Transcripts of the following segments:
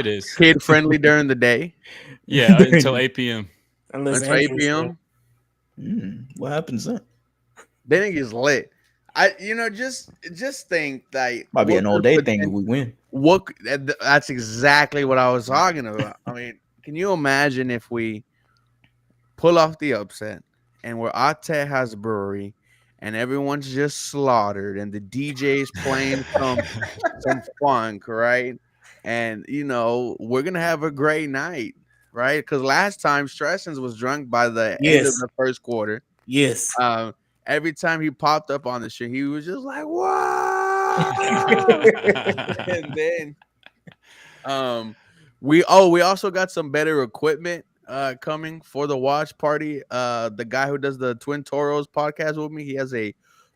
it is. Kid friendly during the day Yeah, until 8 p.m. Unless until 8 Andrew's there. p.m. What happens then? Then it gets lit. Just think like Might be an all day thing if we win. that's exactly what I was talking about. I mean, can you imagine if we pull off the upset and we're at Tejas Brewery and everyone's just slaughtered and the DJ's playing some funk, right? And we're gonna have a great night, right? Because last time Stressens was drunk by the end of Yes. the first quarter. Yes. Um, every time he popped up on the show, he was just like, "Wow!" And then we also got some better equipment coming for the watch party. The guy who does the Twin Toros podcast with me, he has a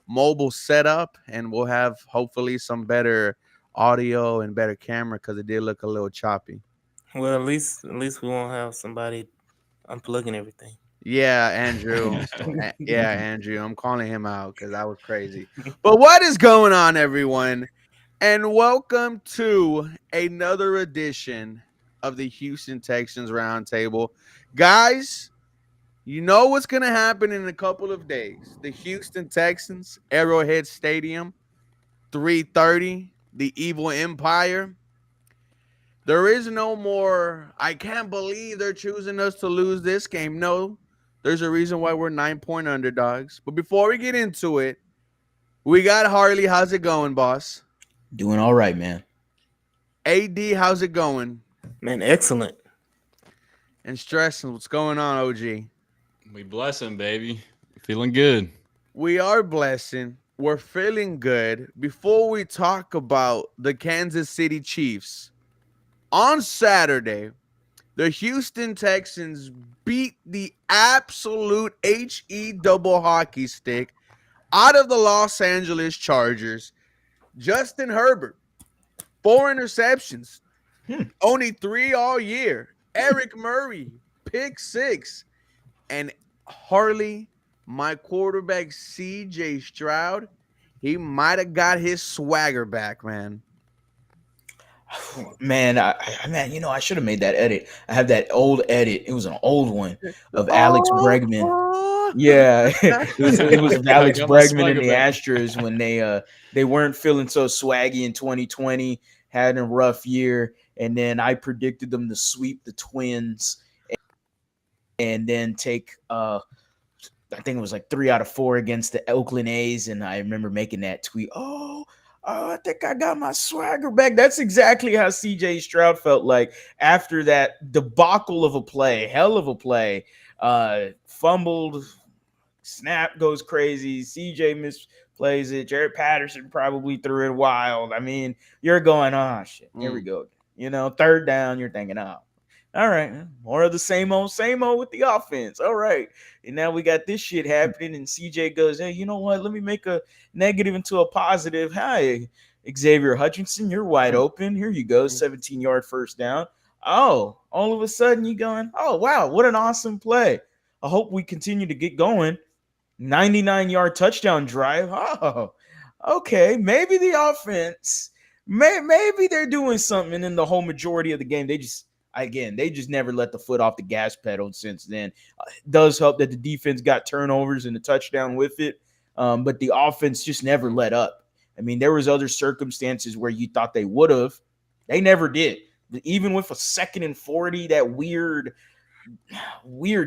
mobile setup, and we'll have hopefully some better audio and better camera because it did look a little choppy. Well, at least we won't have somebody unplugging everything. Yeah, Andrew. Yeah, Andrew. I'm calling him out because that was crazy. But what is going on, everyone? And welcome to another edition of the Houston Texans Roundtable. Guys, you know what's going to happen in a couple of days. The Houston Texans, Arrowhead Stadium, 3:30, the Evil Empire. There is no more, I can't believe they're choosing us to lose this game. No, there's a reason why we're 9-point underdogs. But before we get into it, we got Harley. How's it going, boss? Doing all right, man. AD, how's it going? Man, excellent. And Stressing, what's going on, OG? We blessing, baby. Feeling good. We are blessing. We're feeling good. Before we talk about the Kansas City Chiefs, on Saturday, the Houston Texans beat the absolute HE double hockey stick out of the Los Angeles Chargers. Justin Herbert, 4 interceptions, only 3 all year. Eric Murray, pick 6. And Harley, my quarterback, CJ Stroud, he might have got his swagger back, man. Man, I should have made that edit. I have that old edit. It was an old one of Alex Bregman. Yeah, it was of Alex Got my Bregman swagger and the back. Astros when they weren't feeling so swaggy in 2020, had a rough year, and then I predicted them to sweep the Twins and then take I think it was like 3 out of 4 against the Oakland A's, and I remember making that tweet. Oh, I think I got my swagger back. That's exactly how CJ Stroud felt like after that debacle of a play, hell of a play. Fumbled, snap goes crazy. CJ misplays it. Jared Patterson probably threw it wild. I mean, you're going, oh shit, here we go. Third down, you're thinking, oh, all right, more of the same old with the offense. All right. And now we got this shit happening, and CJ goes, hey, you know what? Let me make a negative into a positive. Hi, Xavier Hutchinson, you're wide open. Here you go, 17-yard first down. Oh, all of a sudden you going, oh, wow, what an awesome play. I hope we continue to get going. 99-yard touchdown drive. Oh, okay, maybe the offense, maybe they're doing something. And in the whole majority of the game, they just never let the foot off the gas pedal since then. It does help that the defense got turnovers and the touchdown with it, but the offense just never let up. I mean, there was other circumstances where you thought they would have. They never did. Even with a 2nd and 40, that weird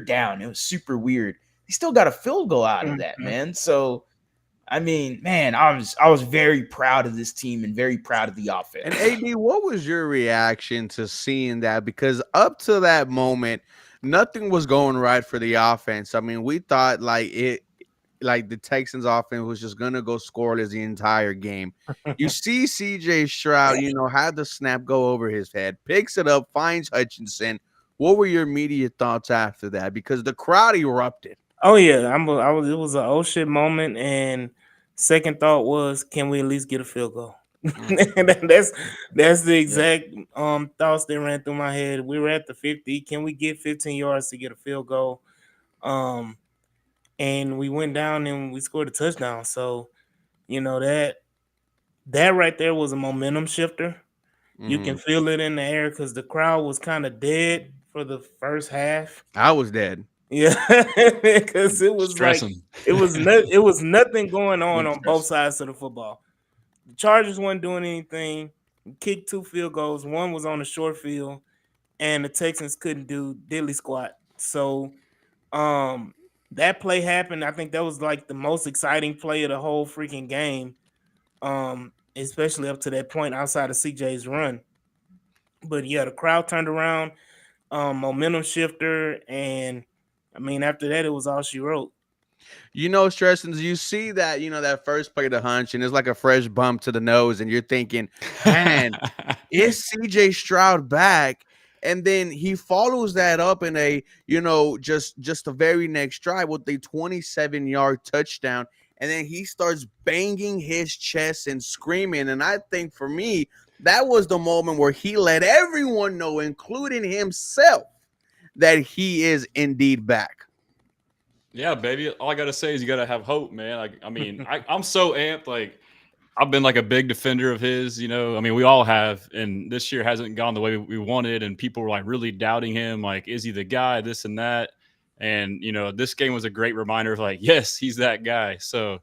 down. It was super weird. They still got a field goal out of that, man. So, I mean, man, I was very proud of this team and very proud of the offense. And AD, what was your reaction to seeing that? Because up to that moment, nothing was going right for the offense. I mean, we thought like the Texans offense was just gonna go scoreless the entire game. You see CJ Stroud, had the snap go over his head, picks it up, finds Hutchinson. What were your immediate thoughts after that? Because the crowd erupted. Oh yeah, It was an oh shit moment, and second thought was, can we at least get a field goal? And that's the exact thoughts that ran through my head. We were at the 50. Can we get 15 yards to get a field goal? And we went down and we scored a touchdown. So, that right there was a momentum shifter. You can feel it in the air because the crowd was kind of dead for the first half. I was dead. Yeah, because it was like Stressing. it was nothing going on Big both stress. sides of the football. The Chargers weren't doing anything. Kicked 2 field goals. One was on the short field, and the Texans couldn't do diddly squat. So, that play happened. I think that was like the most exciting play of the whole freaking game. Especially up to that point outside of CJ's run. But yeah, the crowd turned around, momentum shifter, and I mean after that it was all she wrote. Stressings, you see that, that first play of the hunch, and it's like a fresh bump to the nose, and you're thinking, man, is CJ Stroud back? And then he follows that up in a, just the very next drive with a 27-yard touchdown. And then he starts banging his chest and screaming. And I think for me, that was the moment where he let everyone know, including himself, that he is indeed back. Yeah, baby. All I gotta say is you gotta have hope, man. Like, I mean, I'm so amped. Like, I've been like a big defender of his. I mean, we all have, and this year hasn't gone the way we wanted, and people were like really doubting him. Like, is he the guy? This and that. And this game was a great reminder of like, yes, he's that guy. So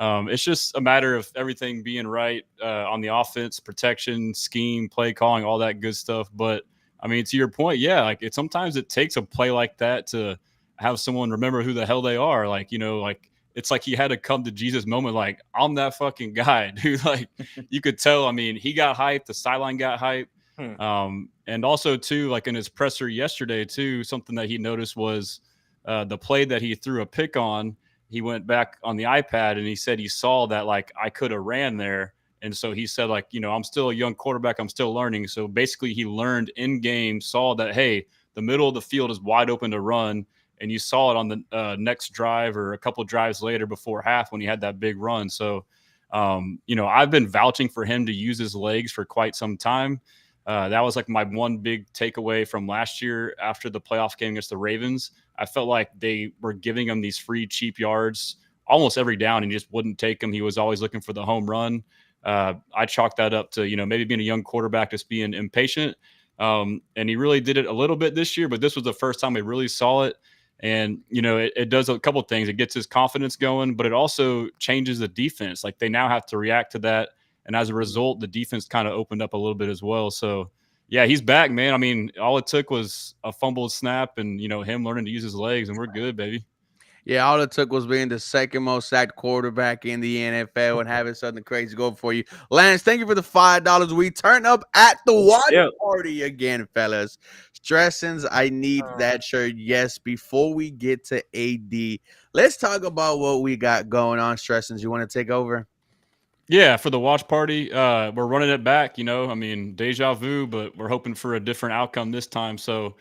it's just a matter of everything being right on the offense, protection, scheme, play calling, all that good stuff. But I mean, to your point, yeah, like sometimes it takes a play like that to have someone remember who the hell they are. Like, like it's like he had to come to Jesus moment. Like, I'm that fucking guy, dude. Like, you could tell. I mean, he got hyped. The sideline got hyped. And also too, like in his presser yesterday too, something that he noticed was the play that he threw a pick on. He went back on the iPad and he said he saw that like I could have ran there. And so he said, like, I'm still a young quarterback. I'm still learning. So basically he learned in game, saw that, hey, the middle of the field is wide open to run. And you saw it on the next drive or a couple drives later before half when he had that big run. So, I've been vouching for him to use his legs for quite some time. That was like my one big takeaway from last year after the playoff game against the Ravens. I felt like they were giving him these free, cheap yards almost every down and he just wouldn't take them. He was always looking for the home run. I chalked that up to, maybe being a young quarterback, just being impatient. And he really did it a little bit this year, but this was the first time we really saw it. And, it does a couple of things. It gets his confidence going, but it also changes the defense. Like they now have to react to that. And as a result, the defense kind of opened up a little bit as well. So, yeah, he's back, man. I mean, all it took was a fumbled snap and, him learning to use his legs, and we're good, baby. Yeah, all it took was being the second most sacked quarterback in the NFL and having something crazy go for you. Lance, thank you for the $5. We turn up at the watch party again, fellas. Stressings, I need that shirt. Yes, before we get to AD, let's talk about what we got going on. Stressings, you want to take over? Yeah, for the watch party, we're running it back. I mean, deja vu, but we're hoping for a different outcome this time. So,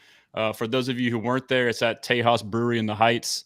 for those of you who weren't there, it's at Tejas Brewery in the Heights,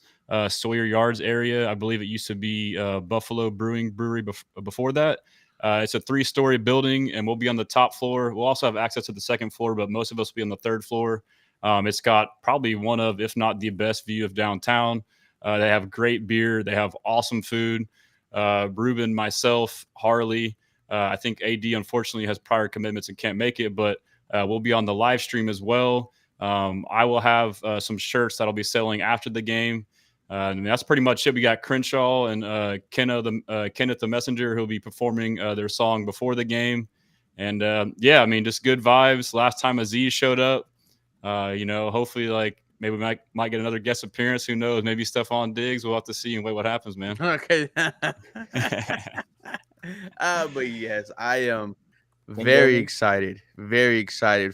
Sawyer Yards area. I believe it used to be Buffalo Brewing Brewery before that. It's a 3-story building, and we'll be on the top floor. We'll also have access to the second floor, but most of us will be on the third floor. It's got probably one of, if not the best view of downtown. They have great beer. They have awesome food. Ruben, myself, Harley. I think AD unfortunately has prior commitments and can't make it, but we'll be on the live stream as well. I will have some shirts that'll be selling after the game. And that's pretty much it. We got Crenshaw and Kenneth the Messenger who'll be performing their song before the game. And I mean, just good vibes. Last time Aziz showed up, hopefully like maybe we might get another guest appearance. Who knows? Maybe Stephon Diggs. We'll have to see and wait what happens, man. Okay. But yes, I am very excited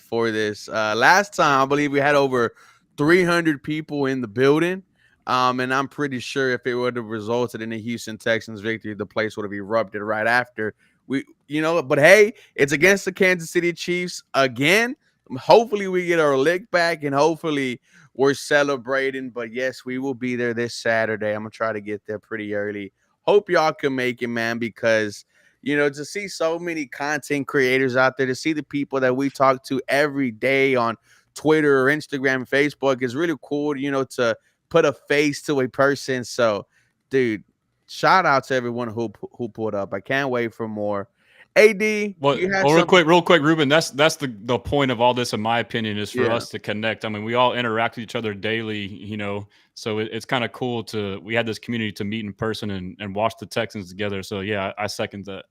for this. Last time, I believe we had over 300 people in the building. And I'm pretty sure if it would have resulted in a Houston Texans victory, the place would have erupted right after. But hey, it's against the Kansas City Chiefs again. Hopefully we get our lick back and hopefully we're celebrating. But yes, we will be there this Saturday. I'm going to try to get there pretty early. Hope y'all can make it, man, because, to see so many content creators out there, to see the people that we talk to every day on Twitter or Instagram, Facebook is really cool, to put a face to a person. So, dude, shout out to everyone who pulled up. I can't wait for more. AD, Well, you had well, something. real quick, Ruben. That's the point of all this, in my opinion, is for Yeah. us to connect. I mean, we all interact with each other daily, you know. So it's kind of cool to we had this community to meet in person and watch the Texans together. So yeah, I second that.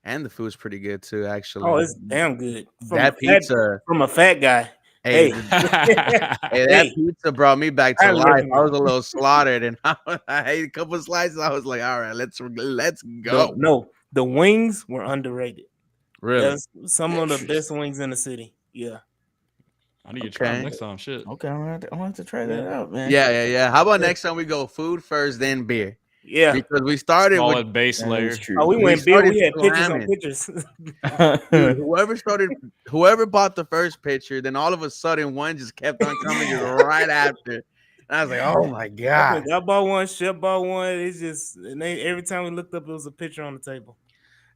And the food's pretty good too, Oh, actually. it's damn good That pizza, from a fat guy. hey, Hey, hey, that hey, pizza brought me back to highly life. I was recommend. a little slaughtered, and I ate a couple slices. I was like, all right, let's go. The wings were underrated. Really? That's some of the best wings in the city. Yeah, I need to try them Okay. next time. Shit. Okay, I'm gonna have to try that yeah, out, man. Yeah. How about yeah. next time we go food first, then beer? Yeah. Because we started with Solid base That is layer. true. Oh, we we went beer. started We had pictures on slamming. pictures. Dude, whoever bought the first picture, then all of a sudden one just kept on coming just right after. And I was like, oh my God. I bought one. Chef bought one. It's just every time we looked up, it was a picture on the table.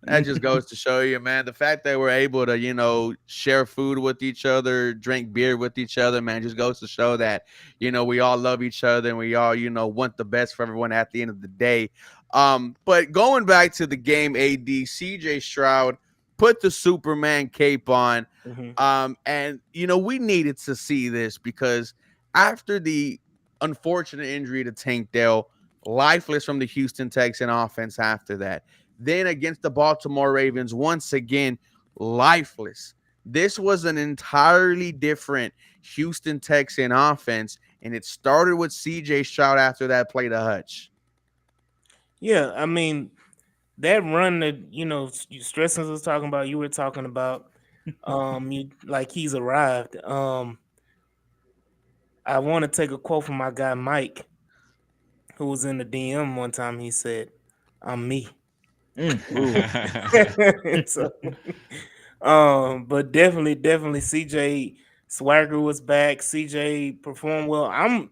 That just goes to show you, man, the fact that we're able to, share food with each other, drink beer with each other, man, just goes to show that, we all love each other and we all, want the best for everyone at the end of the day. But going back to the game, AD, CJ Stroud put the Superman cape on. Mhm. And we needed to see this because after the unfortunate injury to Tank Dell, lifeless from the Houston Texan offense after that. Then against the Baltimore Ravens, once again, lifeless. This was an entirely different Houston Texan offense, and it started with CJ Stroud after that play to Hutch. Yeah, I mean that run that Stressens was talking about. You were talking about. You like he's arrived. I want to take a quote from my guy Mike, who was in the DM one time. He said, "I'm me." Ooh. So, but definitely, CJ Swagger was back. CJ performed well. I'm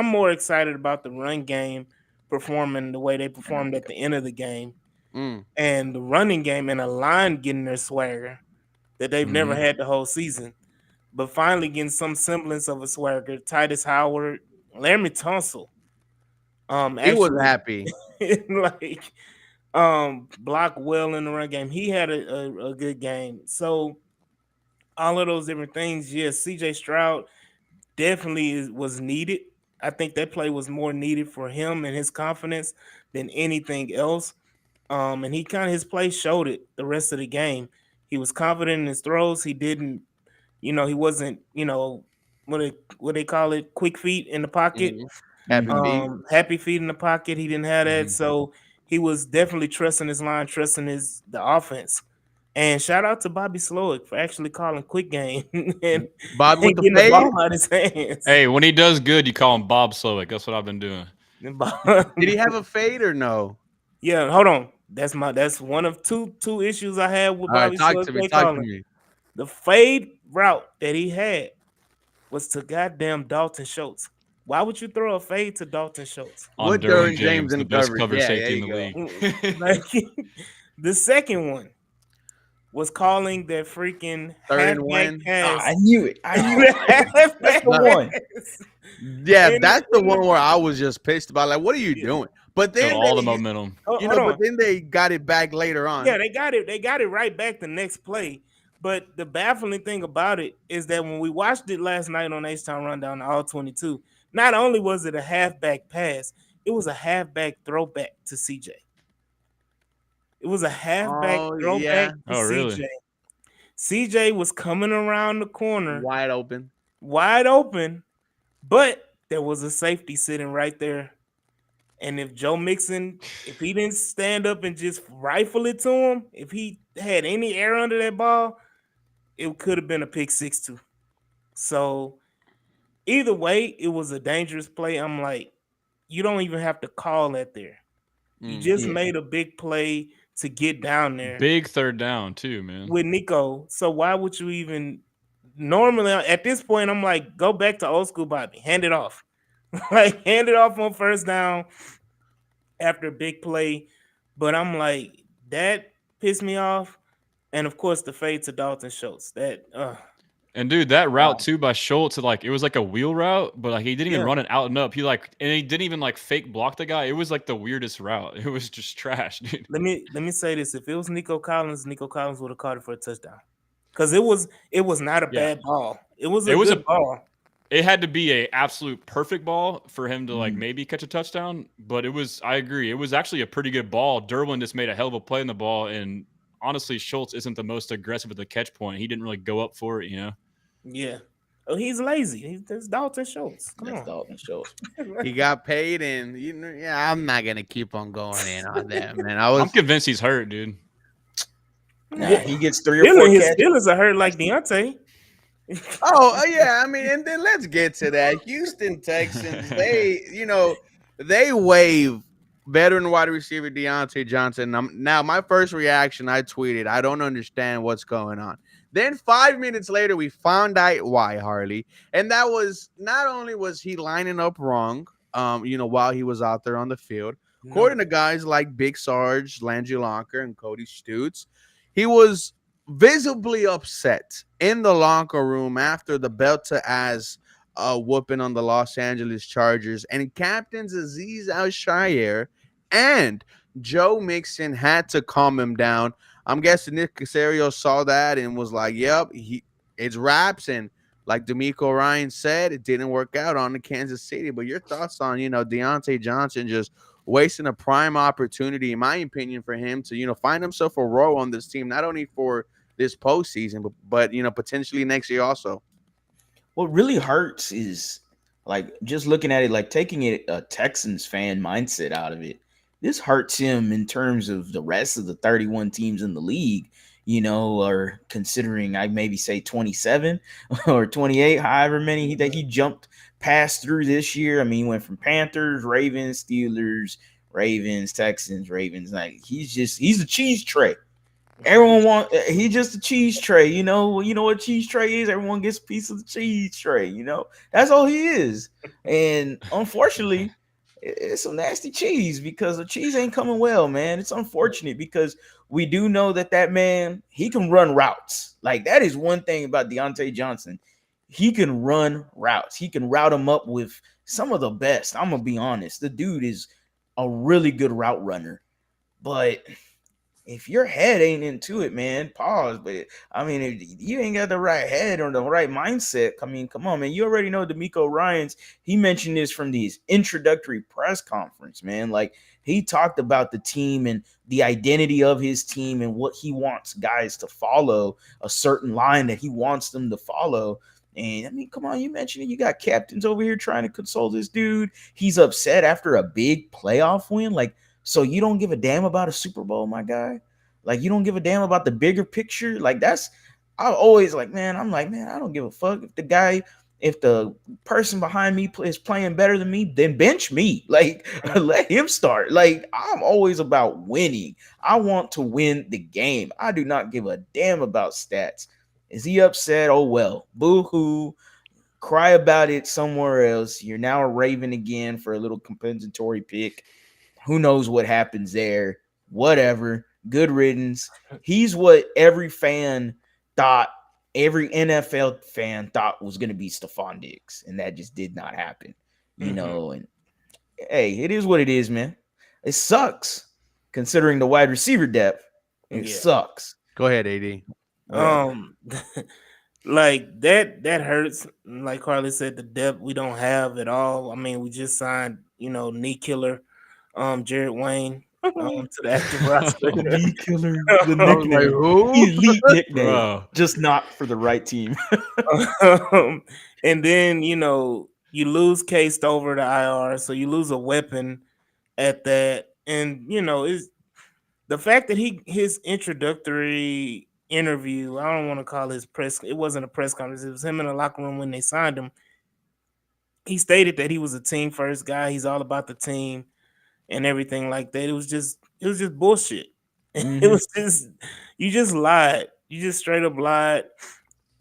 more excited about the run game performing the way they performed at the end of the game, Mm. and the running game and a line getting their swagger that they've never Mhm. had the whole season. But finally getting some semblance of a swagger. Titus Howard, Laramie Tunsil, He was actually happy. like blocked well in the run game. He had a good game. So all of those different things, yes, CJ Stroud definitely was needed. I think that play was more needed for him and his confidence than anything else. And he kind of his play showed it the rest of the game. He was confident in his throws. He didn't, he wasn't, what they call it, quick feet in the pocket. Mhm. Happy feet. Happy feet in the pocket. He didn't have that. Mhm. So he was definitely trusting his line, trusting the offense. And shout out to Bobby Slowick for actually calling quick game and, Bob with and the getting the fade. ball out of his hands. Hey, when he does good, you call him Bob Slowick. That's what I've been doing. Did he have a fade or no? Yeah, hold on. That's one of two issues I had with All right, Bobby talk Slowick to me. play Talk to calling. me. The fade route that he had was to goddamn Dalton Schultz. Why would you throw a fade to Dalton Schultz? On What Derwin Derwin James James, the in best coverage? cover Yeah, safety there in the you go. league. Like the second one was calling that freaking 3rd and 1. halfback I pass. knew it. I knew it. That's the one. Yeah, And that's the one where I was just pissed about. Like, what are you yeah. doing? But Killed then all the they, momentum. Hold but on. then they got it back later Yeah, on. they got it. They got it right back the next play. But the baffling thing about it is that when we watched it last night on H-Town Rundown, all 22, not only was it a halfback pass, it was a halfback throwback to CJ. It was a halfback Oh throwback yeah, to Oh, really? CJ. CJ was coming around the corner, wide open. wide open, but there was a safety sitting right there. And if Joe Mixon, if he didn't stand up and just rifle it to him, if he had any air under that ball, it could have been a pick six too. So either way, it was a dangerous play. I'm like, you don't even have to call that there. You just Yeah. made a big play to get down there Big third down too, man. with Nico. So why would you even normally at this point? I'm like, go back to old school Bobby, hand it off. Like hand it off on first down after a big play. But I'm like, that pissed me off. And of course, the fade to Dalton Schultz. That And dude, that route too by Schultz, like it was like a wheel route, but like he didn't even Yeah. run it out and up. He didn't even like fake block the guy. It was like the weirdest route. It was just trash, dude. Let me say this: if it was Nico Collins would have caught it for a touchdown. Because it was not a Yeah. bad ball. It was It a was good ball. It had to be a absolute perfect ball for him to like Mm. maybe catch a touchdown. But I agree, it was actually a pretty good ball. Derwin just made a hell of a play in the ball, and honestly, Schultz isn't the most aggressive at the catch point. He didn't really go up for it. Yeah. Oh, he's lazy. That's Dalton Schultz. Come That's on. Dalton Schultz. He got paid, and yeah, I'm not gonna keep on going in on that, man. I'm convinced he's hurt, dude. Nah, he gets 3 or 4 His catches. feelings are hurt like Deontay. Yeah. I mean, and then let's get to that. Houston Texans, they waive veteran wide receiver Deontay Johnson. Now, my first reaction, I tweeted, I don't understand what's going on. Then 5 minutes later, we found out why, Harley. And that was not only was he lining up wrong, while he was out there on the field, according to guys like Big Sarge, Landry Locker, and Cody Stutes, he was visibly upset in the locker room after the belt to ass whooping on the Los Angeles Chargers. And captains Aziz Al-Shire and Joe Mixon had to calm him down. I'm guessing Nick Casario saw that and was like, yep, it's raps. And like D'Amico Ryan said, it didn't work out on the Kansas City. But your thoughts on, Deontay Johnson just wasting a prime opportunity, in my opinion, for him to, find himself a role on this team, not only for this postseason, but potentially next year also. What really hurts is like just looking at it, like taking it a Texans fan mindset out of it. This hurts him in terms of the rest of the 31 teams in the league, or considering I maybe say 27 or 28, however many that he jumped past through this year. I mean, he went from Panthers, Ravens, Steelers, Ravens, Texans, Ravens. Like he's a cheese tray. Everyone he's just a cheese tray, you know what cheese tray is? Everyone gets a piece of the cheese tray, that's all he is. And unfortunately, it's some nasty cheese because the cheese ain't coming well, man. It's unfortunate because we do know that man, he can run routes. Like that is one thing about Deontay Johnson. He can run routes. He can route them up with some of the best. I'm gonna be honest. The dude is a really good route runner. But if your head ain't into it, man, pause. But I mean, if you ain't got the right head or the right mindset, I mean, come on, man. You already know D'Amico Ryans. He mentioned this from his introductory press conference, man. Like he talked about the team and the identity of his team and what he wants guys to follow, a certain line that he wants them to follow. And I mean, come on, you mentioned it. You got captains over here trying to console this dude. He's upset after a big playoff win. Like, so you don't give a damn about a Super Bowl, my guy? Like you don't give a damn about the bigger picture? Like I always like, man, I'm like, man, I don't give a fuck if the person behind me is playing better than me, then bench me. Like let him start. Like I'm always about winning. I want to win the game. I do not give a damn about stats. Is he upset? Oh well, boo-hoo. Cry about it somewhere else. You're now a Raven again for a little compensatory pick. Who knows what happens there? Whatever. Good riddance. He's what every NFL fan thought was going to be Stephon Diggs, and that just did not happen. And hey, it is what it is, man. It sucks considering the wide receiver depth. It sucks. Go ahead, AD. Like that hurts. Like Carly said, the depth we don't have at all. I mean, we just signed, knee killer, Jared Wayne, to the active roster. The knee killer, the Like, nickname, who? elite nickname, Bro. just not for the right team. And then you lose Case over the IR, so you lose a weapon at that. And is the fact that his introductory interview, I don't want to call his press, it wasn't a press conference, it was him in the locker room when they signed him. He stated that he was a team first guy, he's all about the team and everything like that. It was just bullshit. It was just, you just lied. You just straight up lied.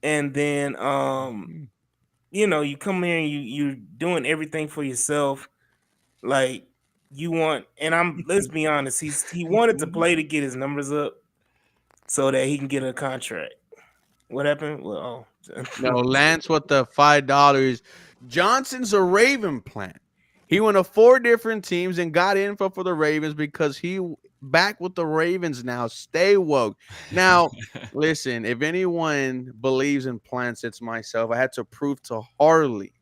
And then you come here and you're doing everything for yourself. Like you want, and let's be honest, he wanted to play to get his numbers up so that he can get a contract. What happened? Well, No, Lance with the $5. Johnson's a Raven plant. He went to 4 different teams and got info for the Ravens because he back with the Ravens now. Stay woke. Now, listen, if anyone believes in plants, it's myself. I had to prove to Harley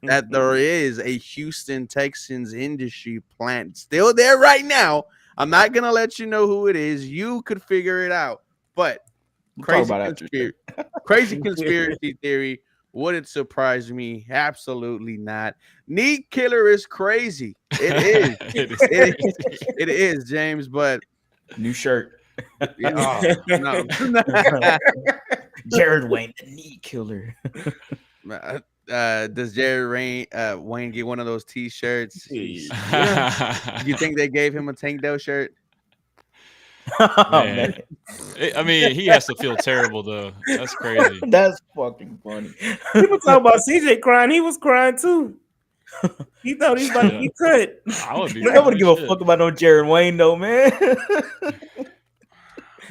that there is a Houston Texans industry plant still there right now. I'm not gonna let you know who it is. You could figure it out. But We'll talk crazy about it after. crazy conspiracy theory. Would it surprise me? Absolutely not. Neat killer is crazy. It is. It is It is, crazy. it is, James. But New shirt. yeah, no. Jared Wayne, the knee killer. Does Wayne get one of those T-shirts? Yeah. You think they gave him a Tank Dell shirt? Oh, Man. I mean, he has to feel terrible though. That's crazy. That's fucking funny. People talk about CJ crying. He was crying too. He thought he was about to be cut. I would be. Nobody give a fuck about no Jared Wayne though, man.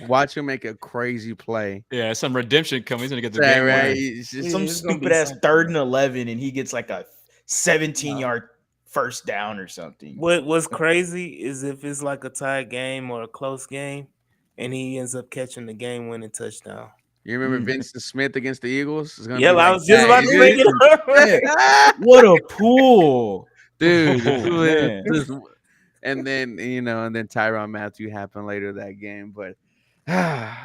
Watch him make a crazy play. Yeah, some redemption coming. He's gonna get the Right, game right. winner. It's just- Some it's gonna be stupid ass something. 3rd and 11, and he gets like a 17-yard first down or something. What's crazy is if it's like a tied game or a close game, and he ends up catching the game-winning touchdown. You remember Vincent Smith against the Eagles? It's gonna Yeah, be I like was just that. about to bring it up. What a pool, Dude. Oh, man. And then and then Tyrann Mathieu happened later that game. But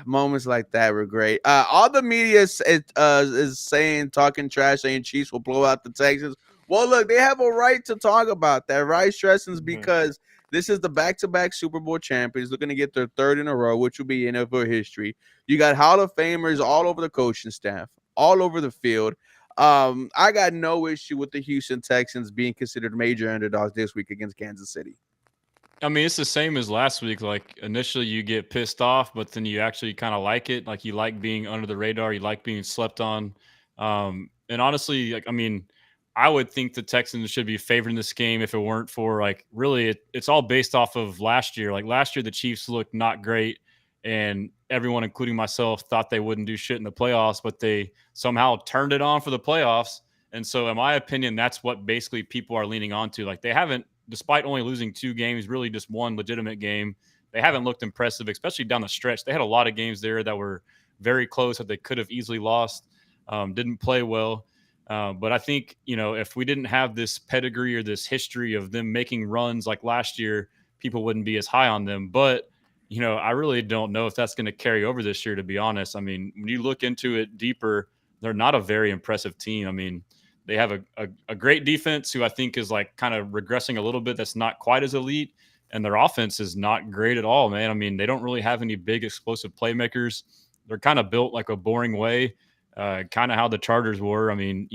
moments like that were great. All the media is saying, talking trash, saying Chiefs will blow out the Texans. Well, look, they have a right to talk about that, right, Stressens? Because this is the back-to-back Super Bowl champions looking to get their 3rd in a row, which will be NFL history. You got Hall of Famers all over the coaching staff, all over the field. I got no issue with the Houston Texans being considered major underdogs this week against Kansas City. I mean, it's the same as last week. Like initially you get pissed off, but then you actually kind of like it. Like you like being under the radar. You like being slept on. And honestly, like, I mean, I would think the Texans should be favoring this game if it weren't for like really it's all based off of last year. Like last year, the Chiefs looked not great, and everyone, including myself, thought they wouldn't do shit in the playoffs, but they somehow turned it on for the playoffs. And so, in my opinion, that's what basically people are leaning on to. Like they haven't, despite only losing 2 games, really just one legitimate game, they haven't looked impressive, especially down the stretch. They had a lot of games there that were very close that they could have easily lost, didn't play well. But I think, if we didn't have this pedigree or this history of them making runs like last year, people wouldn't be as high on them. But, I really don't know if that's going to carry over this year, to be honest. I mean, when you look into it deeper, they're not a very impressive team. I mean, they have a great defense who I think is like kind of regressing a little bit. That's not quite as elite. And their offense is not great at all, man. I mean, they don't really have any big explosive playmakers. They're kind of built like a boring way, kind of how the Chargers were. I mean,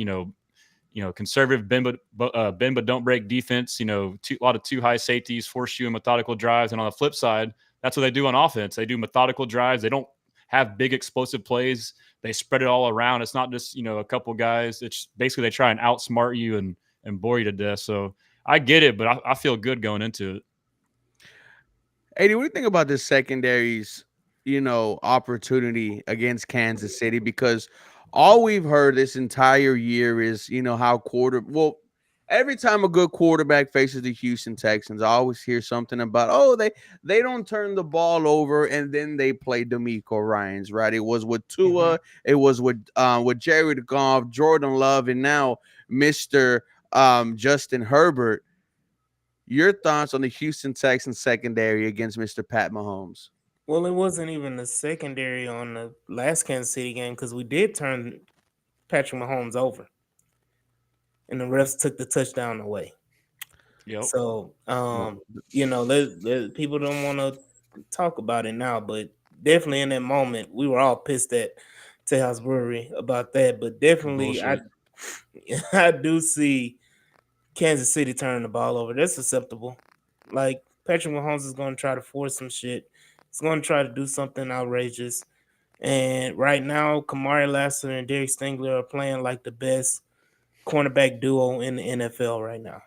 conservative bend but don't break defense. A lot of too high safeties, force you in methodical drives. And on the flip side, that's what they do on offense. They do methodical drives. They don't have big explosive plays. They spread it all around. It's not just a couple guys. It's basically they try and outsmart you and bore you to death. So I get it, but I feel good going into it. Eddie, what do you think about this secondary's, opportunity against Kansas City? Because all we've heard this entire year is, how every time a good quarterback faces the Houston Texans, I always hear something about, they don't turn the ball over and then they play DeMeco Ryans, right? It was with Tua, it was with Jared Goff, Jordan Love, and now Mr. Justin Herbert. Your thoughts on the Houston Texans secondary against Mr. Pat Mahomes? Well, it wasn't even the secondary on the last Kansas City game because we did turn Patrick Mahomes over, and the refs took the touchdown away. Yep. So, people don't want to talk about it now, but definitely in that moment, we were all pissed at Tejas Brewery about that. But definitely, I do see Kansas City turning the ball over. That's acceptable. Like Patrick Mahomes is going to try to force some shit. He's going to try to do something outrageous. And right now, Kamari Lassiter and Derek Stingler are playing like the best cornerback duo in the NFL right now.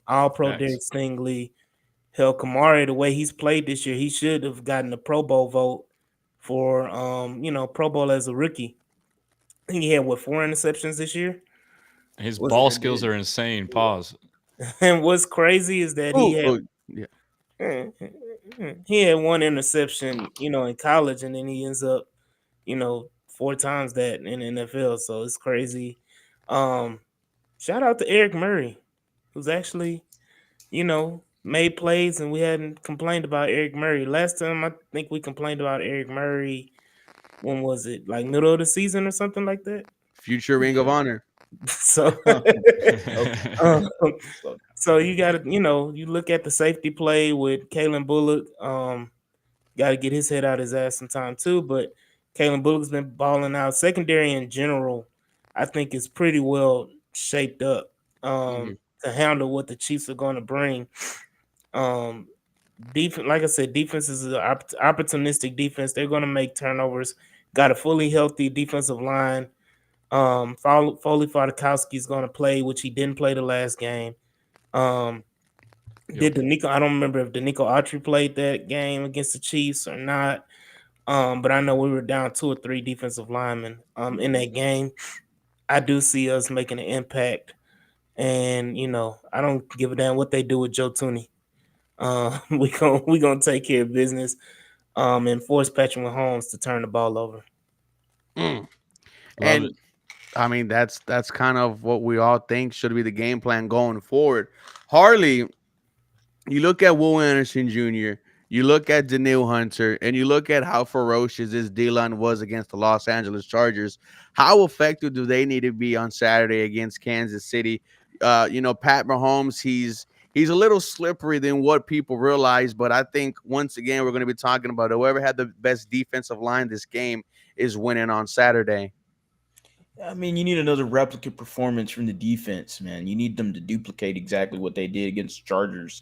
All pro Derek Stingley. Hell, Kamari, the way he's played this year, he should have gotten the Pro Bowl vote for Pro Bowl as a rookie. I think he had 4 interceptions this year. His Was ball I skills did. are insane. Pause. and what's crazy is that Oh, oh, yeah. he had 1 interception, in college, and then he ends up, 4 times that in the NFL. So it's crazy. Um, Shout out to Eric Murray, who's actually, made plays, and we hadn't complained about Eric Murray. Last time I think we complained about Eric Murray, when was it? Like middle of the season or something like that. Future Ring of Honor. So, Okay. um, So so you got to, you look at the safety play with Kalen Bullock. Got to get his head out his ass sometime too. But Kalen Bullock's been balling out. Secondary in general, I think is pretty well shaped up Mhm. to handle what the Chiefs are going to bring. Defense, like I said, defense is an opportunistic defense. They're going to make turnovers. Got a fully healthy defensive line. Foley Fadakowski is going to play, which he didn't play the last game. Did Danico? I don't remember if Danico Autry played that game against the Chiefs or not. But I know we were down 2 or 3 defensive linemen in that game. I do see us making an impact, and I don't give a damn what they do with Joe Tooney. We gonna take care of business, and force Patrick Mahomes to turn the ball over. Mm. Love And it. I mean, that's kind of what we all think should be the game plan going forward. Harley, you look at Will Anderson Jr., you look at Daniil Hunter, and you look at how ferocious this D-line was against the Los Angeles Chargers. How effective do they need to be on Saturday against Kansas City? Pat Mahomes, he's a little slippery than what people realize, but I think once again we're going to be talking about whoever had the best defensive line this game is winning on Saturday. I mean, you need another replicate performance from the defense, man. You need them to duplicate exactly what they did against the Chargers.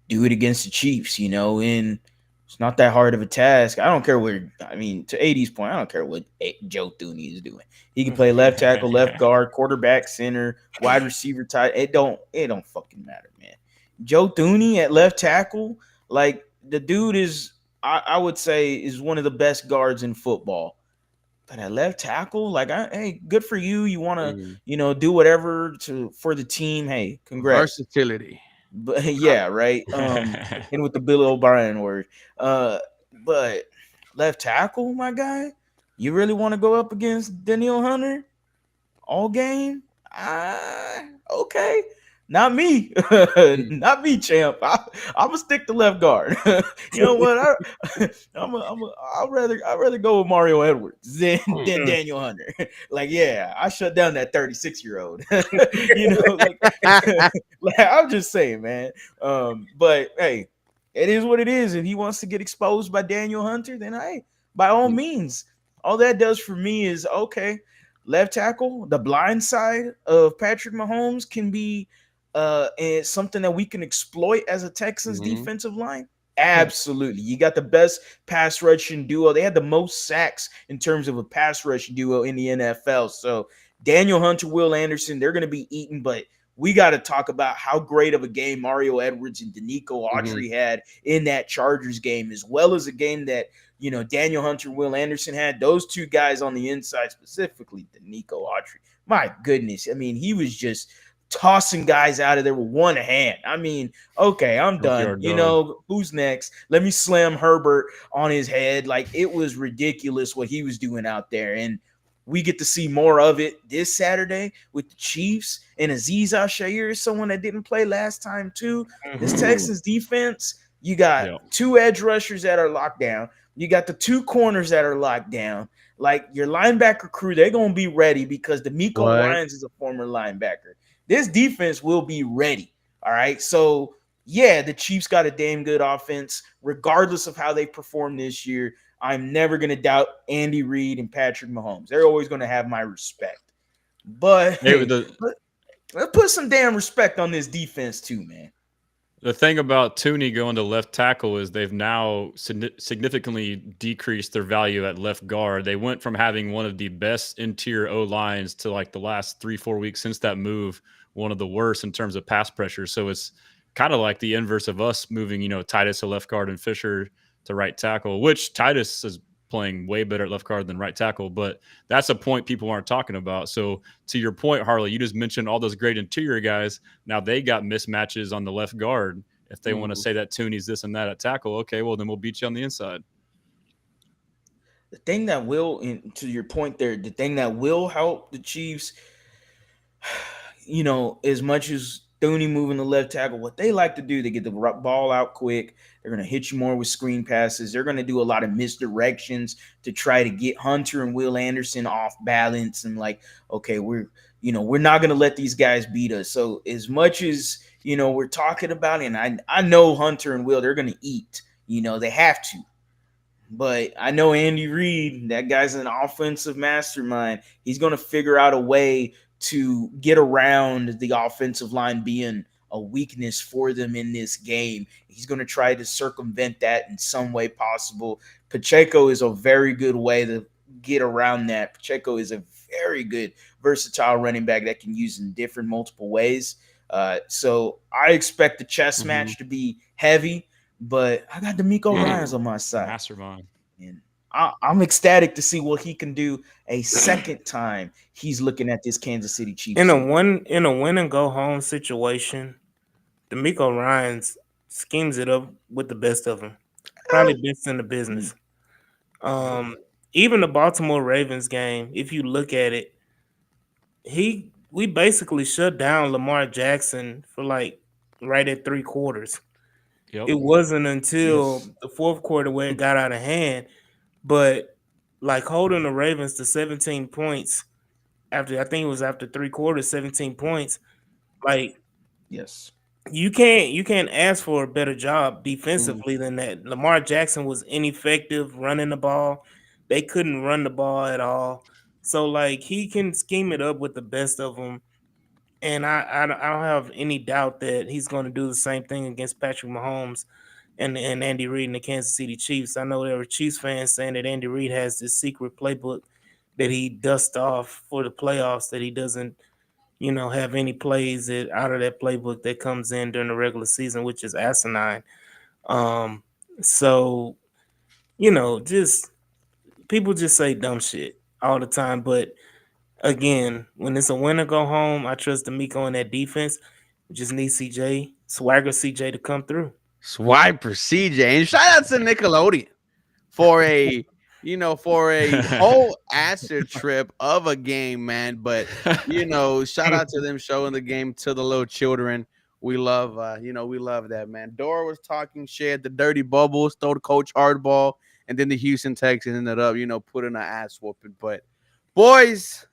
Do it against the Chiefs, and it's not that hard of a task. I don't care I mean, to AD's point, I don't care what Joe Thuney is doing. He can play left tackle, left guard, quarterback, center, wide receiver, tight. It don't fucking matter, man. Joe Thuney at left tackle, like the dude is, I would say, is one of the best guards in football. But at left tackle, like, hey, good for you. You want to, Mhm. do whatever for the team. Hey, congrats. Versatility. But yeah, right. And with the Bill O'Brien word, but left tackle, my guy, you really want to go up against Daniel Hunter all game? Okay. Not me, not me, champ. I'm gonna stick to left guard. You know what? I'd rather go with Mario Edwards than Daniel Hunter. Like, yeah, I shut down that 36-year-old. Like, like, I'm just saying, man. But hey, it is what it is. If he wants to get exposed by Daniel Hunter, then hey, by all means. All that does for me is okay. Left tackle, the blind side of Patrick Mahomes can be and something that we can exploit as a Texans Mhm. defensive line. Absolutely. You got the best pass rushing duo. They had the most sacks in terms of a pass rushing duo in the NFL. So Daniel Hunter, Will Anderson, they're going to be eaten, but we got to talk about how great of a game Mario Edwards and Danico Mhm. Autry had in that Chargers game, as well as a game that, Daniel Hunter, Will Anderson had. Those two guys on the inside, specifically Danico Autry. My goodness. I mean, he was just tossing guys out of there with one hand. I mean, okay, I'm done. Junkyard dog. Who's next? Let me slam Herbert on his head. Like, it was ridiculous what he was doing out there. And we get to see more of it this Saturday with the Chiefs. And Azeez Al-Shaair is someone that didn't play last time too. This Texans defense, you got Yeah. 2 edge rushers that are locked down. You got the 2 corners that are locked down. Like, your linebacker crew, they're going to be ready because D'Amico What? Ryans is a former linebacker. This defense will be ready. All right. So, yeah, the Chiefs got a damn good offense, regardless of how they perform this year. I'm never going to doubt Andy Reid and Patrick Mahomes. They're always going to have my respect. But Hey, hey, let's put some damn respect on this defense too, man. the thing about Tooney going to left tackle is they've now significantly decreased their value at left guard. They went from having one of the best interior O lines to, like, the last 3-4 weeks since that move, one of the worst in terms of pass pressure. So it's kind of like the inverse of us moving, Titus to left guard and Fisher to right tackle, which Titus has playing way better at left guard than right tackle. But that's a point people aren't talking about. So to your point, Harley, you just mentioned all those great interior guys. Now they got mismatches on the left guard. If they want to say that Tooney's this and that at tackle, okay, well then we'll beat you on the inside. The thing that will, and to your point there, the thing that will help the Chiefs, as much as Thuney moving the left tackle, what they like to do, they get the ball out quick. They're going to hit you more with screen passes. They're going to do a lot of misdirections to try to get Hunter and Will Anderson off balance and okay, we're not going to let these guys beat us. So as much as, we're talking about it, and I know Hunter and Will, they're going to eat, they have to. But I know Andy Reid, that guy's an offensive mastermind. He's going to figure out a way to get around the offensive line being a weakness for them in this game. He's going to try to circumvent that in some way possible. Pacheco is a very good way to get around that. Pacheco is a very good, versatile running back that can use in different multiple ways. So I expect the chess match to be heavy, but I got DeMeco Ryans on my side. Mastermind. And I'm ecstatic to see what he can do a second time he's looking at this Kansas City Chiefs. In a win and go home situation, DeMeco Ryans schemes it up with the best of them. Probably best in the business. Even the Baltimore Ravens game, if you look at it, we basically shut down Lamar Jackson for right at 3 quarters. Yep. It wasn't until the fourth quarter where it got out of hand. But holding the Ravens to 17 points after 3 quarters, 17 points. Yes. You can't ask for a better job defensively than that. Lamar Jackson was ineffective running the ball. They couldn't run the ball at all. So he can scheme it up with the best of them. And I don't have any doubt that he's going to do the same thing against Patrick Mahomes and Andy Reid and the Kansas City Chiefs. I know there were Chiefs fans saying that Andy Reid has this secret playbook that he dusts off for the playoffs, that he doesn't, have any plays out of that playbook that comes in during the regular season, which is asinine. So, just people just say dumb shit all the time. But again, when it's a win or go home, I trust DeMeco in that defense. We just need Swagger CJ to come through. Swiper CJ, and shout out to Nickelodeon for a whole acid trip of a game, man. But shout out to them showing the game to the little children. We love we love that, man. Dora was talking shit, the dirty bubbles, throw the coach hardball, and then the Houston Texans ended up putting an ass whooping. But boys,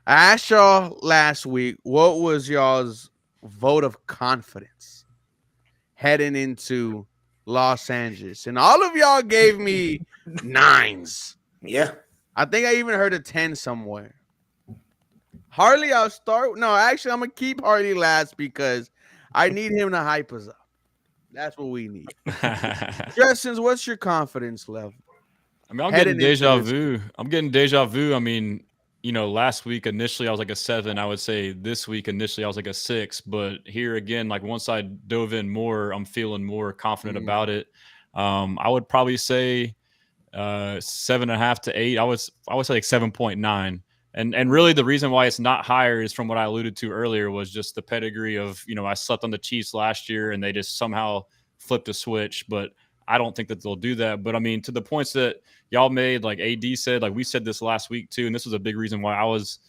I asked y'all last week, what was y'all's vote of confidence heading into Los Angeles? And all of y'all gave me 9s. Yeah. I think I even heard a 10 somewhere. Harley, I'll start. No, actually, I'm going to keep Harley last because I need him to hype us up. That's what we need. Justin, what's your confidence level? I mean, I'm getting deja vu. I mean, last week initially I was like a 7. I would say this week initially I was like a 6. But here again, once I dove in more, I'm feeling more confident about it. I would probably say 7.5 to 8. I would say 7.9. And really the reason why it's not higher is from what I alluded to earlier was just the pedigree of, I slept on the Chiefs last year and they just somehow flipped a switch. But I don't think that they'll do that. But I mean, to the points that y'all made, like AD said, we said this last week too, and this was a big reason why I was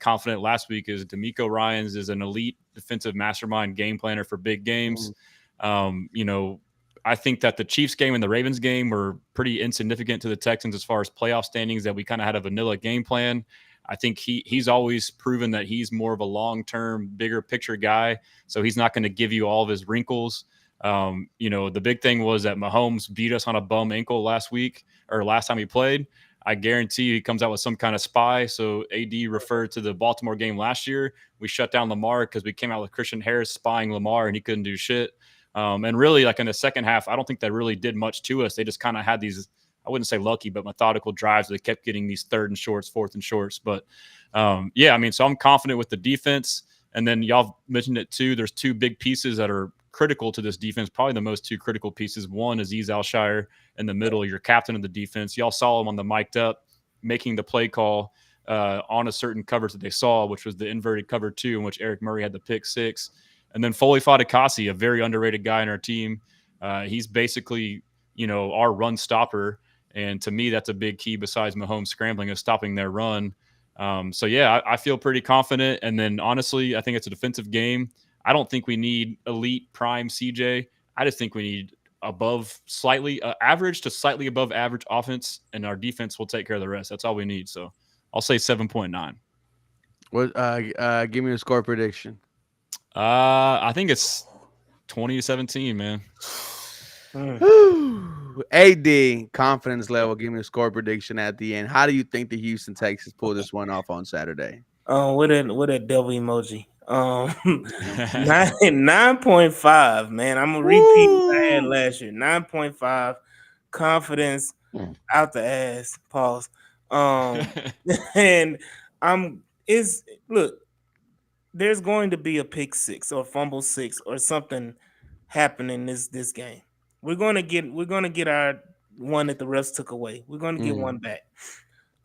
confident last week, is DeMeco Ryans is an elite defensive mastermind game planner for big games. I think that the Chiefs game and the Ravens game were pretty insignificant to the Texans as far as playoff standings, that we kind of had a vanilla game plan. I think he's always proven that he's more of a long-term, bigger picture guy. So he's not going to give you all of his wrinkles. The big thing was that Mahomes beat us on a bum ankle last time he played. I guarantee you he comes out with some kind of spy. So AD referred to the Baltimore game last year. We shut down Lamar because we came out with Christian Harris spying Lamar and he couldn't do shit. And really, in the second half, I don't think that really did much to us. They just kind of had these, I wouldn't say lucky, but methodical drives. They kept getting these 3rd and shorts, 4th and shorts. But so I'm confident with the defense. And then y'all mentioned it too. There's 2 big pieces that are critical to this defense. Probably the most two critical pieces. One is Ease Alshire in the middle, your captain of the defense. Y'all saw him on the mic'd up, making the play call on a certain coverage that they saw, which was the inverted cover 2, in which Eric Murray had the pick 6. And then Foley Fatukasi, a very underrated guy in our team. He's basically, our run stopper. And to me, that's a big key besides Mahomes scrambling, is stopping their run. So, yeah, I feel pretty confident. And then, honestly, I think it's a defensive game. I don't think we need elite prime CJ. I just think we need average to slightly above average offense, and our defense will take care of the rest. That's all we need. So I'll say 7.9. What? Give me a score prediction. I think it's 20-17, man. AD confidence level. Give me a score prediction at the end. How do you think the Houston Texans pull this one off on Saturday? With that devil emoji. 9.5, man. I'm gonna repeat what I had last year. 9.5 confidence out the ass. Pause. And there's going to be a pick 6 or fumble 6 or something happening this game. We're gonna get our one that the refs took away. We're gonna get one back.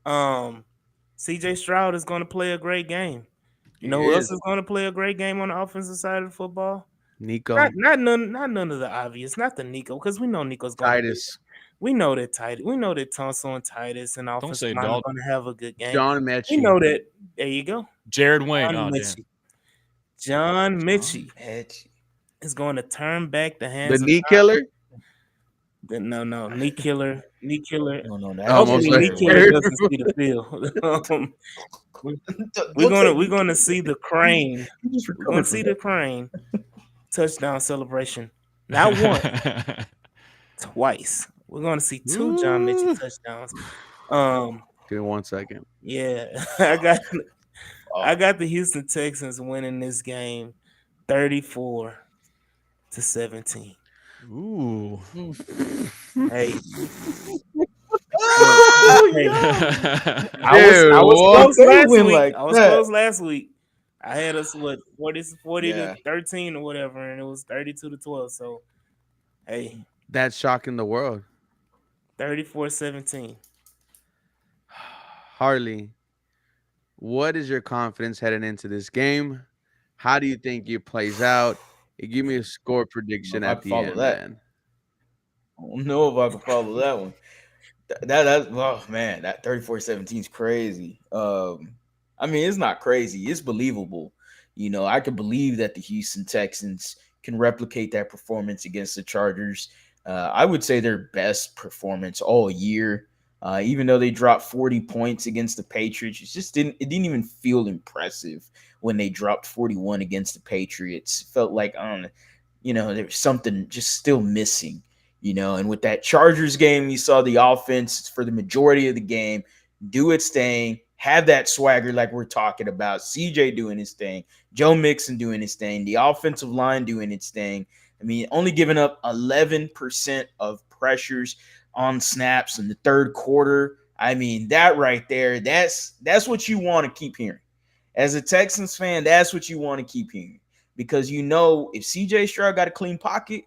CJ Stroud is gonna play a great game. You know who else is going to play a great game on the offensive side of the football? Nico. Not none of the obvious. Not the Nico, because we know Nico's going Titus. We know that Titus. We know that Tunsil and Titus and offensive line are going to have a good game. John Mechie. We know that. There you go. Jared Wayne. John Mechie is going to turn back the hands of knee killer. No, knee killer. Knee killer. No, hopefully, knee killer doesn't see the field. We're gonna see the crane. We're gonna see the crane touchdown celebration. Not once, twice. We're gonna see 2 John Mechie touchdowns. Give me 1 second. Yeah, I got the Houston Texans winning this game 34-17. Ooh. Hey. I was close last week. I had us 40-13 or whatever, and it was 32-12. So, hey, that's shocking the world. 34-17. Harley, what is your confidence heading into this game? How do you think it plays out? Give me a score prediction at the end, man. I don't know if I can follow that one. That oh man, that 34-17 is crazy. I mean, it's not crazy, it's believable. I could believe that the Houston Texans can replicate that performance against the Chargers. I would say their best performance all year. Even though they dropped 40 points against the Patriots, it didn't even feel impressive when they dropped 41 against the Patriots. It felt like there was something just still missing. And with that Chargers game, you saw the offense for the majority of the game do its thing, have that swagger like we're talking about, CJ doing his thing, Joe Mixon doing his thing, the offensive line doing its thing. I mean, only giving up 11% of pressures on snaps in the third quarter. I mean, that right there, that's what you want to keep hearing. As a Texans fan, that's what you want to keep hearing. Because if CJ Stroud got a clean pocket,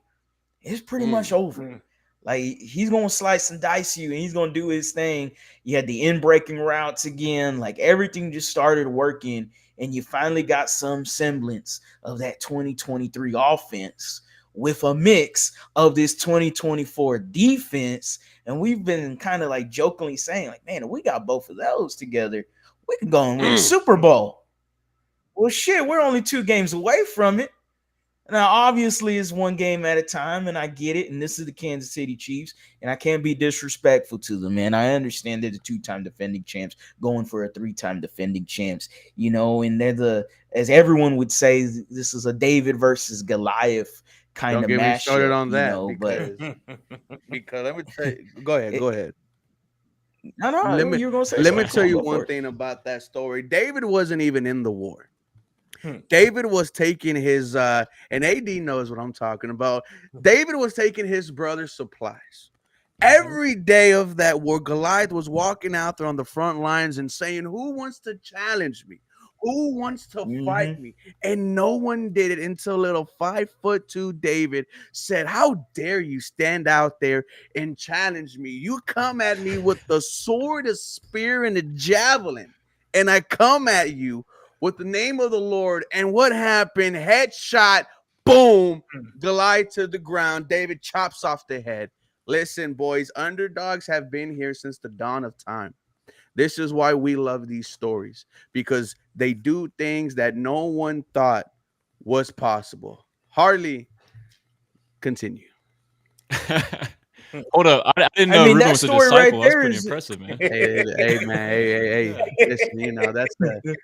it's pretty much over. Like, he's going to slice and dice you, and he's going to do his thing. You had the in-breaking routes again. Like, everything just started working, and you finally got some semblance of that 2023 offense with a mix of this 2024 defense. And we've been kind of like jokingly saying, like, man, if we got both of those together, we can go and win a Super Bowl. Well, shit, we're only 2 games away from it. Now, obviously, it's one game at a time, and I get it. And this is the Kansas City Chiefs, and I can't be disrespectful to them, man. I understand they're the 2-time defending champs going for a 3-time defending champs, and they're as everyone would say, this is a David versus Goliath kind of matchup. Don't get me started on that, because let me tell you. Go ahead. No, you were going to say let me tell you one thing about that story. David wasn't even in the war. David was taking his and AD knows what I'm talking about. David was taking his brother's supplies. Every day of that war, Goliath was walking out there on the front lines and saying, who wants to challenge me? Who wants to fight me? And no one did it until little 5'2" David said, "How dare you stand out there and challenge me? You come at me with the sword, a spear, and a javelin, and I come at you with the name of the Lord." And what happened? Headshot, boom, Goliath to the ground. David chops off the head. Listen, boys, underdogs have been here since the dawn of time. This is why we love these stories, because they do things that no one thought was possible. Harley, continue. Hold up. I didn't I know mean, Ruben that was a story right disciple. That's there pretty is impressive, man. Hey, man, hey. Listen, that's the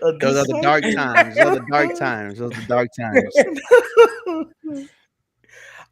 a those are the dark disciple. times. Those are the dark times. Those are the dark times.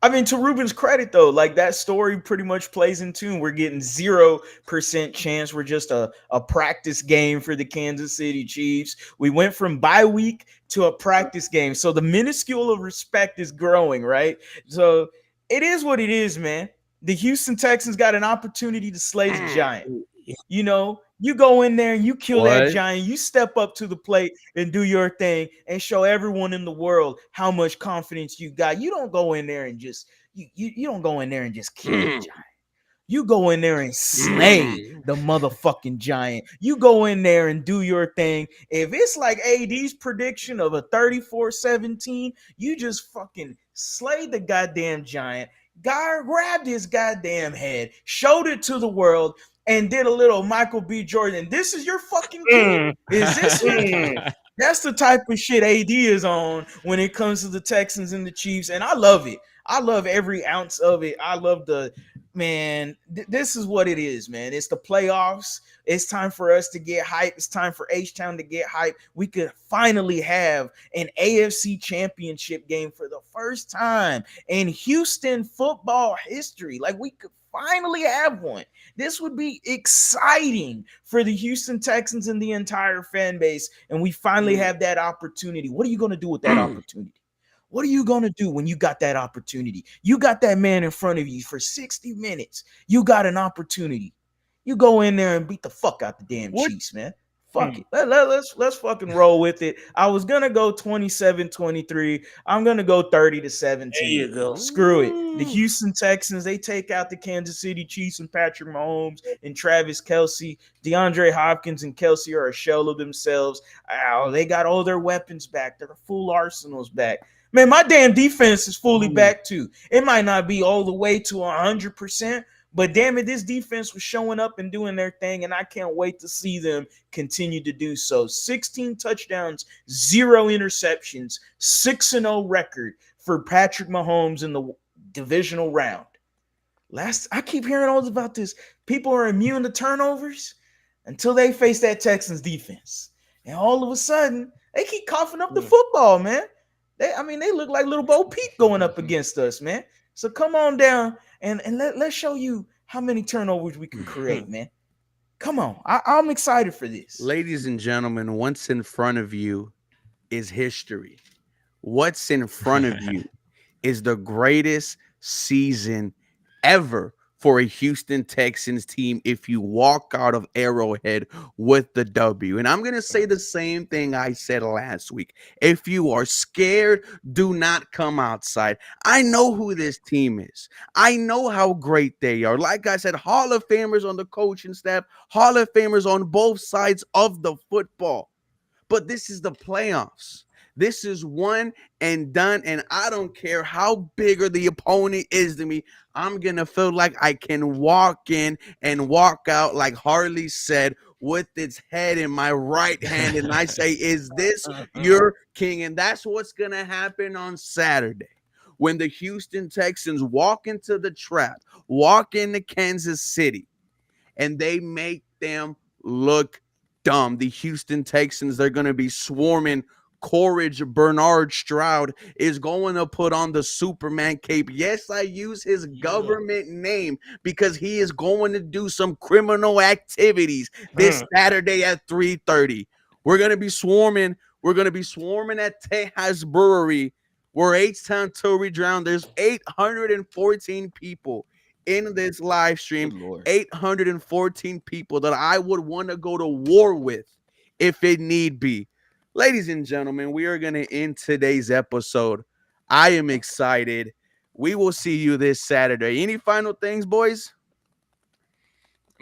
I mean, to Ruben's credit, though, like that story pretty much plays in tune. We're getting 0% chance. We're just a practice game for the Kansas City Chiefs. We went from bye week to a practice game. So the minuscule of respect is growing, right? So it is what it is, man. The Houston Texans got an opportunity to slay the giant. You know, you go in there and you kill that What? giant, you step up to the plate and do your thing and show everyone in the world how much confidence you got. You don't go in there and just you don't go in there and just kill the giant. You go in there and slay the motherfucking giant. You go in there and do your thing. If it's like AD's prediction of a 34-17, you just fucking slay the goddamn giant. Guy grabbed his goddamn head, showed it to the world, and did a little Michael B. Jordan. This is your fucking kid? Is this your kid? That's the type of shit AD is on when it comes to the Texans and the Chiefs, and I love it. I love every ounce of it. I love the man. This is what it is, man. It's the playoffs. It's time for us to get hype. It's time for H-Town to get hype. We could finally have an AFC championship game for the first time in Houston football history. Like, we could finally have one. This would be exciting for the Houston Texans and the entire fan base. And we finally have that opportunity. What are you going to do with that opportunity? What are you going to do when you got that opportunity? You got that man in front of you for 60 minutes. You got an opportunity. You go in there and beat the fuck out the damn Chiefs, man. Fuck it. Let's fucking roll with it. I was going to go 27-23. I'm going to go 30-17. There you go. Screw it. The Houston Texans, they take out the Kansas City Chiefs and Patrick Mahomes and Travis Kelce. DeAndre Hopkins and Kelce are a shell of themselves. Oh, they got all their weapons back. Their full arsenals back. Man, my damn defense is fully back too. It might not be all the way to 100%, but damn it, this defense was showing up and doing their thing, and I can't wait to see them continue to do so. 16 touchdowns, 0 interceptions, 6-0 record for Patrick Mahomes in the divisional round. I keep hearing all about this. People are immune to turnovers until they face that Texans defense. And all of a sudden, they keep coughing up the football, man. They look like little Bo Peep going up against us, man. So come on down and let's show you how many turnovers we can create, man. Come on. I'm excited for this. Ladies and gentlemen, what's in front of you is history. What's in front of you is the greatest season ever for a Houston Texans team if you walk out of Arrowhead with the W. And I'm going to say the same thing I said last week. If you are scared, do not come outside. I know who this team is. I know how great they are. Like I said, Hall of Famers on the coaching staff, Hall of Famers on both sides of the football. But this is the playoffs. This is one and done, and I don't care how bigger the opponent is to me. I'm going to feel like I can walk in and walk out, like Harley said, with its head in my right hand, and I say, is this your king? And that's what's going to happen on Saturday when the Houston Texans walk into the trap, walk into Kansas City, and they make them look dumb. The Houston Texans, they're going to be swarming Courage. Bernard Stroud is going to put on the Superman cape. Yes, I use his government name because he is going to do some criminal activities this Saturday at 3:30. We're going to be swarming. We're going to be swarming at Tejas Brewery. We're H-Town till we drown. There's 814 people in this live stream. 814 people that I would want to go to war with if it need be. Ladies and gentlemen, we are going to end today's episode. I am excited. We will see you this Saturday. Any final things, boys?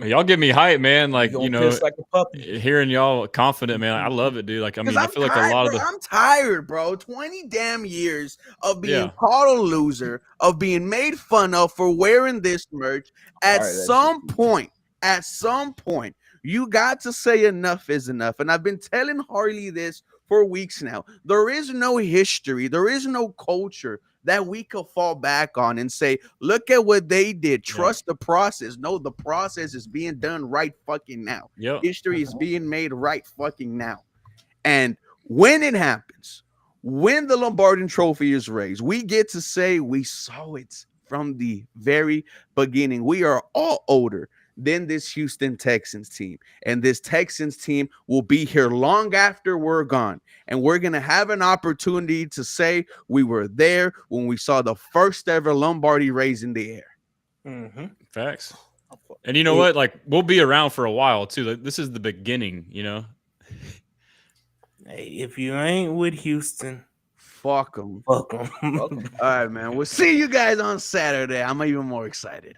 Y'all give me hype, man. Like, You gonna piss like a puppy. hearing y'all confident, man. I love it, dude. Like, I Because mean, I I'm feel like tired, a lot bro. of the I'm tired, bro. 20 damn years of being Yeah. called a loser, of being made fun of for wearing this merch. At All right, that's some it. point, you got to say enough is enough. And I've been telling Harley this for weeks now. There is no history, there is no culture that we could fall back on and say, look at what they did. Trust the process. No, the process is being done right fucking now. Yep. History is being made right fucking now. And when it happens, when the Lombardi Trophy is raised, we get to say we saw it from the very beginning. We are all older than this Houston Texans team. And this Texans team will be here long after we're gone. And we're going to have an opportunity to say we were there when we saw the first ever Lombardi raised in the air. Mm-hmm. Facts. And you know what? Like, we'll be around for a while too. Like, this is the beginning, Hey, if you ain't with Houston, Fuck them. fuck them. All right, man. We'll see you guys on Saturday. I'm even more excited.